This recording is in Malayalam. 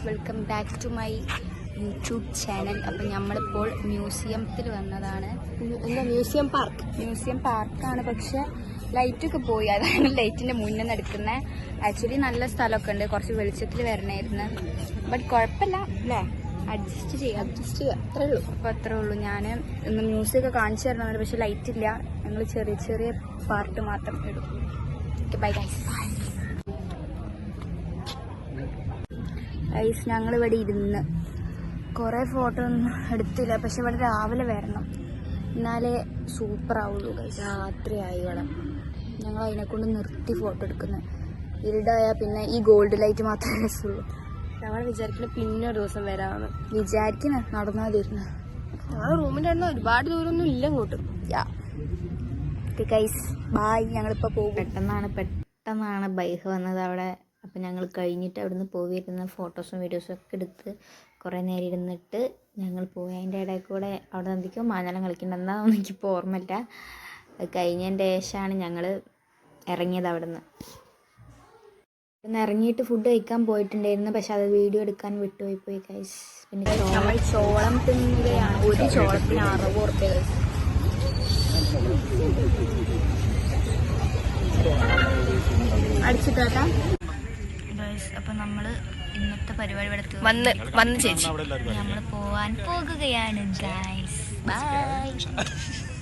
Welcome back to my YouTube channel. അപ്പം നമ്മളിപ്പോൾ മ്യൂസിയത്തിൽ വന്നതാണ്. മ്യൂസിയം പാർക്കാണ്, പക്ഷെ ലൈറ്റൊക്കെ പോയി. അതാണ് ലൈറ്റിൻ്റെ മുന്നേ നടക്കുന്നത്. ആക്ച്വലി നല്ല സ്ഥലമൊക്കെ ഉണ്ട്, കുറച്ച് വെളിച്ചത്തിൽ വരണമായിരുന്നു. ബട്ട് കുഴപ്പമില്ല അല്ലേ, അഡ്ജസ്റ്റ് ചെയ്യാം അത്രേ ഉള്ളൂ. അപ്പോൾ അത്രേ ഉള്ളൂ. ഞാൻ ഇന്ന് മ്യൂസിയമൊക്കെ കാണിച്ചു തരണമെന്നുണ്ട്, പക്ഷെ ലൈറ്റ് ഇല്ല. ഞങ്ങൾ ചെറിയ ചെറിയ പാർട്ട് മാത്രം ഇടും. Okay, bye guys. ഗൈസ്, ഞങ്ങളിവിടെ ഇരുന്ന് കുറേ ഫോട്ടോ ഒന്നും എടുത്തില്ല, പക്ഷെ ഇവിടെ രാവിലെ വരണം, എന്നാലേ സൂപ്പർ ആവുള്ളൂ ഗൈസ്. രാത്രിയായി ഇവിടെ, ഞങ്ങൾ അതിനെക്കൊണ്ട് നിർത്തി ഫോട്ടോ എടുക്കുന്നത്. ഇരുടായാൽ പിന്നെ ഈ ഗോൾഡ് ലൈറ്റ് മാത്രമേ രസമുള്ളൂ. ഞങ്ങൾ വിചാരിക്കുന്ന പിന്നെ ഒരു ദിവസം വരാമെന്ന് വിചാരിക്കുന്ന നടന്നാൽ തീരുന്നു. ഞങ്ങൾ റൂമിൻ്റെ അടുത്ത് ഒരുപാട് ദൂരമൊന്നും ഇല്ല ഇങ്ങോട്ട്. Okay guys, bye. ഞങ്ങളിപ്പോൾ പോകും. പെട്ടെന്നാണ് ബൈക്ക് വന്നത് അവിടെ. അപ്പം ഞങ്ങൾ കഴിഞ്ഞിട്ട് അവിടുന്ന് പോയിരുന്ന ഫോട്ടോസും വീഡിയോസും ഒക്കെ എടുത്ത് കുറേ നേരം ഇരുന്നിട്ട് ഞങ്ങൾ പോയി. അതിൻ്റെ ഇടയിൽ കൂടെ അവിടെ എന്തൊക്കെയോ മാഞ്ഞാലം കളിക്കണ്ടെന്നാണെന്ന് എനിക്കിപ്പോൾ ഓർമ്മയില്ല. കഴിഞ്ഞതിൻ്റെ ശേഷമാണ് ഞങ്ങൾ ഇറങ്ങിയത് അവിടെ നിന്ന്. ഇറങ്ങിയിട്ട് ഫുഡ് കഴിക്കാൻ പോയിട്ടുണ്ടായിരുന്നു, പക്ഷെ അത് വീഡിയോ എടുക്കാൻ വിട്ടുപോയി ഗൈസ്. പിന്നെ നമ്മൾ ചോളം തിന്നുകയാണ്. ഒരു ചോളത്തിന് 60 രൂപ ഗൈസ്. അടിച്ചിട്ടാ ഗൈസ്. അപ്പം നമ്മൾ ഇന്നത്തെ പരിപാടി ഇവിടെ വന്ന് ചേച്ചി നമ്മൾ പോകാൻ പോകുകയാണ് ഗൈസ്. ബൈ.